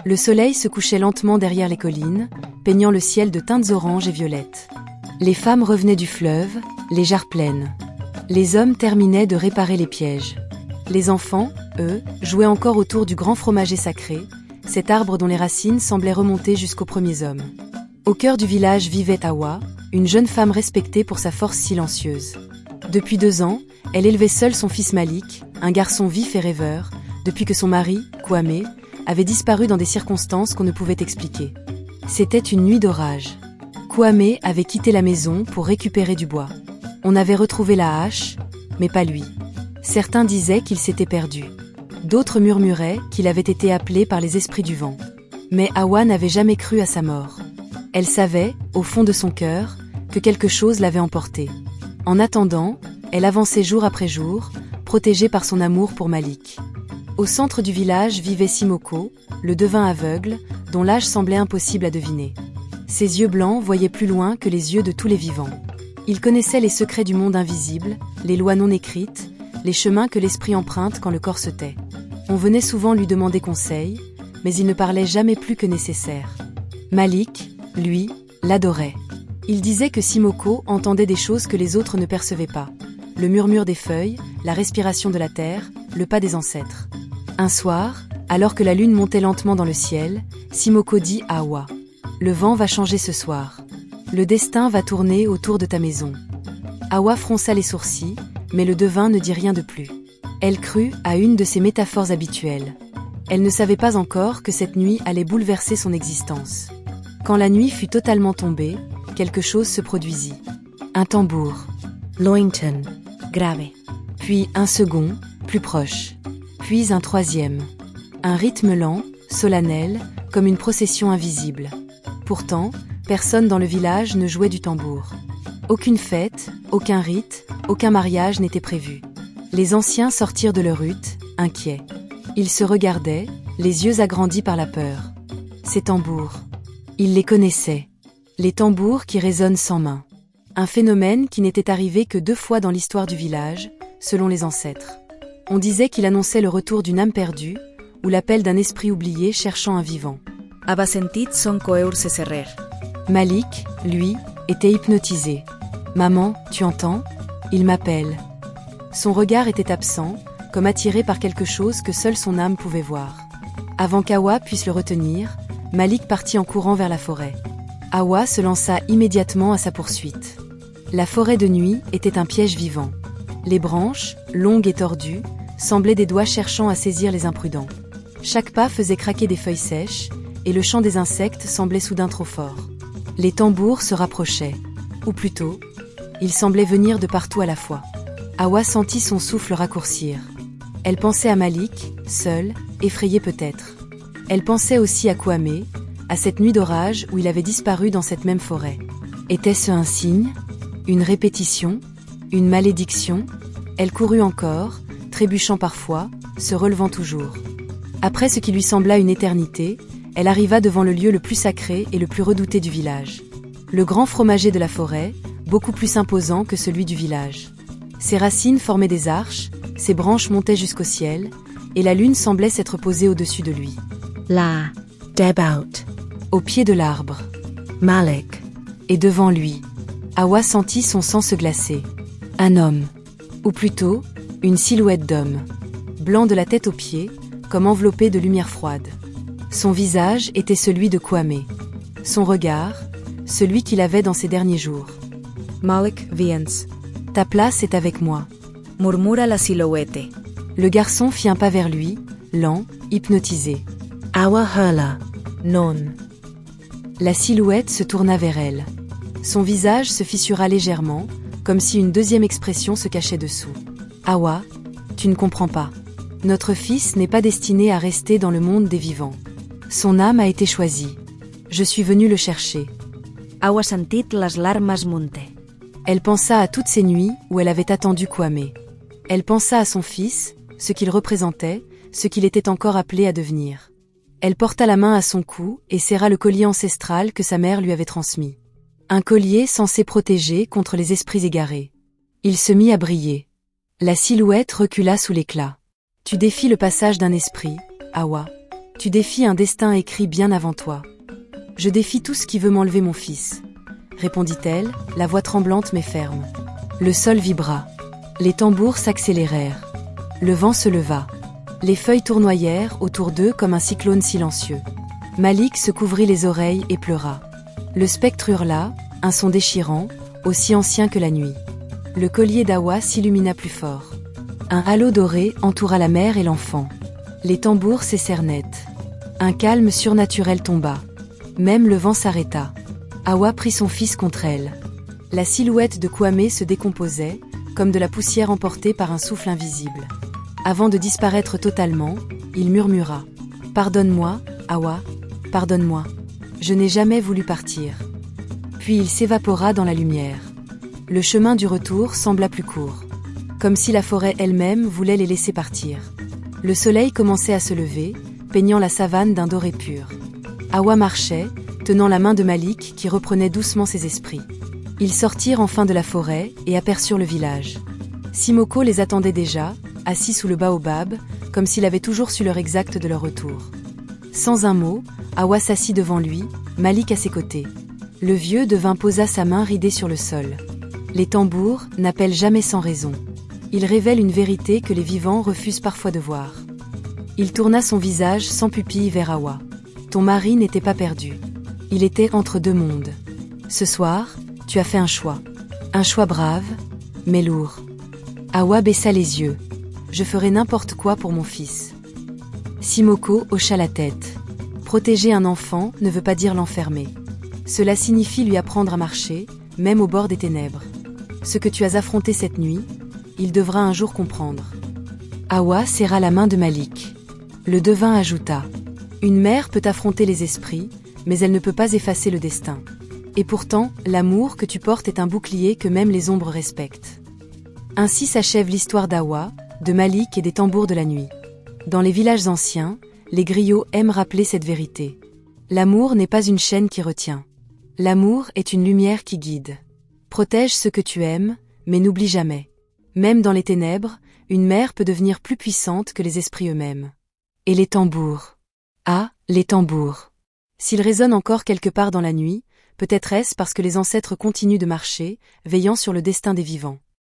Le soleil se couchait lentement derrière les collines, peignant le ciel de teintes oranges et violettes. Les femmes revenaient du fleuve, les jarres pleines. Les hommes terminaient de réparer les pièges. Les enfants, eux, jouaient encore autour du grand fromager sacré, cet arbre dont les racines semblaient remonter jusqu'aux premiers hommes. Au cœur du village vivait Hawa, une jeune femme respectée pour sa force silencieuse. Depuis 2 ans, elle élevait seule son fils Malik, un garçon vif et rêveur, depuis que son mari, Kwame, avait disparu dans des circonstances qu'on ne pouvait expliquer. C'était une nuit d'orage. Kwame avait quitté la maison pour récupérer du bois. On avait retrouvé la hache, mais pas lui. Certains disaient qu'il s'était perdu. D'autres murmuraient qu'il avait été appelé par les esprits du vent. Mais Hawa n'avait jamais cru à sa mort. Elle savait, au fond de son cœur, que quelque chose l'avait emporté. En attendant, elle avançait jour après jour, protégée par son amour pour Malik. Au centre du village vivait Simoko, le devin aveugle, dont l'âge semblait impossible à deviner. Ses yeux blancs voyaient plus loin que les yeux de tous les vivants. Il connaissait les secrets du monde invisible, les lois non écrites, les chemins que l'esprit emprunte quand le corps se tait. On venait souvent lui demander conseil, mais il ne parlait jamais plus que nécessaire. Malik, lui, l'adorait. Il disait que Simoko entendait des choses que les autres ne percevaient pas. Le murmure des feuilles, la respiration de la terre, le pas des ancêtres. Un soir, alors que la lune montait lentement dans le ciel, Simoko dit à Hawa : « Le vent va changer ce soir. Le destin va tourner autour de ta maison. » Hawa fronça les sourcils, mais le devin ne dit rien de plus. Elle crut à une de ses métaphores habituelles. Elle ne savait pas encore que cette nuit allait bouleverser son existence. Quand la nuit fut totalement tombée, quelque chose se produisit. Un tambour. Lointon. Grave. Puis un second, plus proche. Puis un troisième. Un rythme lent, solennel, comme une procession invisible. Pourtant, personne dans le village ne jouait du tambour. Aucune fête, aucun rite, aucun mariage n'était prévu. Les anciens sortirent de leur hutte, inquiets. Ils se regardaient, les yeux agrandis par la peur. Ces tambours. Ils les connaissaient. Les tambours qui résonnent sans main. Un phénomène qui n'était arrivé que 2 fois dans l'histoire du village, selon les ancêtres. On disait qu'il annonçait le retour d'une âme perdue, ou l'appel d'un esprit oublié cherchant un vivant. Havia sentit son coeur se serrer. Malik, lui, était hypnotisé. « Maman, tu entends ? Il m'appelle. » Son regard était absent, comme attiré par quelque chose que seule son âme pouvait voir. Avant qu'Hawa puisse le retenir, Malik partit en courant vers la forêt. Hawa se lança immédiatement à sa poursuite. La forêt de nuit était un piège vivant. Les branches, longues et tordues, semblaient des doigts cherchant à saisir les imprudents. Chaque pas faisait craquer des feuilles sèches, et le chant des insectes semblait soudain trop fort. Les tambours se rapprochaient. Ou plutôt, ils semblaient venir de partout à la fois. Hawa sentit son souffle raccourcir. Elle pensait à Malik, seul, effrayé peut-être. Elle pensait aussi à Kwame, à cette nuit d'orage où il avait disparu dans cette même forêt. Était-ce un signe ? Une répétition ? Une malédiction ? Elle courut encore, trébuchant parfois, se relevant toujours. Après ce qui lui sembla une éternité, elle arriva devant le lieu le plus sacré et le plus redouté du village. Le grand fromager de la forêt, beaucoup plus imposant que celui du village. Ses racines formaient des arches, ses branches montaient jusqu'au ciel, et la lune semblait s'être posée au-dessus de lui. Là, d'about. Au pied de l'arbre. Malik. Et devant lui. Hawa sentit son sang se glacer. Un homme. Ou plutôt, une silhouette d'homme. Blanc de la tête aux pieds, comme enveloppé de lumière froide. Son visage était celui de Kwame. Son regard, celui qu'il avait dans ses derniers jours. Malik viens. Ta place est avec moi. Murmura la silhouette. Le garçon fit un pas vers lui, lent, hypnotisé. Hawa hala. Non. La silhouette se tourna vers elle. Son visage se fissura légèrement, comme si une deuxième expression se cachait dessous. Hawa, tu ne comprends pas. Notre fils n'est pas destiné à rester dans le monde des vivants. Son âme a été choisie. Je suis venue le chercher. Hawa sentit les larmes monter. Elle pensa à toutes ces nuits où elle avait attendu Kwame. Elle pensa à son fils, ce qu'il représentait, ce qu'il était encore appelé à devenir. Elle porta la main à son cou et serra le collier ancestral que sa mère lui avait transmis. Un collier censé protéger contre les esprits égarés. Il se mit à briller. La silhouette recula sous l'éclat. Tu défies le passage d'un esprit, Hawa. Tu défies un destin écrit bien avant toi. Je défie tout ce qui veut m'enlever mon fils, répondit-elle, la voix tremblante mais ferme. Le sol vibra. Les tambours s'accélérèrent. Le vent se leva. Les feuilles tournoyèrent autour d'eux comme un cyclone silencieux. Malik se couvrit les oreilles et pleura. Le spectre hurla, un son déchirant, aussi ancien que la nuit. Le collier d'Awa s'illumina plus fort. Un halo doré entoura la mère et l'enfant. Les tambours cessèrent net. Un calme surnaturel tomba. Même le vent s'arrêta. Awa prit son fils contre elle. La silhouette de Kwame se décomposait, comme de la poussière emportée par un souffle invisible. Avant de disparaître totalement, il murmura « Pardonne-moi, Awa, pardonne-moi. Je n'ai jamais voulu partir. » Puis il s'évapora dans la lumière. Le chemin du retour sembla plus court. Comme si la forêt elle-même voulait les laisser partir. Le soleil commençait à se lever, peignant la savane d'un doré pur. Awa marchait, tenant la main de Malik qui reprenait doucement ses esprits. Ils sortirent enfin de la forêt et aperçurent le village. Simoko les attendait déjà, assis sous le baobab, comme s'il avait toujours su l'heure exacte de leur retour. Sans un mot, Awa s'assit devant lui, Malik à ses côtés. Le vieux devin posa sa main ridée sur le sol. Les tambours n'appellent jamais sans raison. Ils révèlent une vérité que les vivants refusent parfois de voir. Il tourna son visage sans pupille vers Awa. Ton mari n'était pas perdu. Il était entre deux mondes. Ce soir, tu as fait un choix. Un choix brave, mais lourd. Awa baissa les yeux. Je ferai n'importe quoi pour mon fils. Simoko hocha la tête. Protéger un enfant ne veut pas dire l'enfermer. Cela signifie lui apprendre à marcher, même au bord des ténèbres. Ce que tu as affronté cette nuit, il devra un jour comprendre. Awa serra la main de Malik. Le devin ajouta. Une mère peut affronter les esprits, mais elle ne peut pas effacer le destin. Et pourtant, l'amour que tu portes est un bouclier que même les ombres respectent. Ainsi s'achève l'histoire d'Awa, de Malik et des tambours de la nuit. Dans les villages anciens, les griots aiment rappeler cette vérité. L'amour n'est pas une chaîne qui retient. L'amour est une lumière qui guide. Protège ce que tu aimes, mais n'oublie jamais. Même dans les ténèbres, une mère peut devenir plus puissante que les esprits eux-mêmes. Et les tambours. Ah, les tambours. S'ils résonnent encore quelque part dans la nuit, peut-être est-ce parce que les ancêtres continuent de marcher, veillant sur le destin des vivants.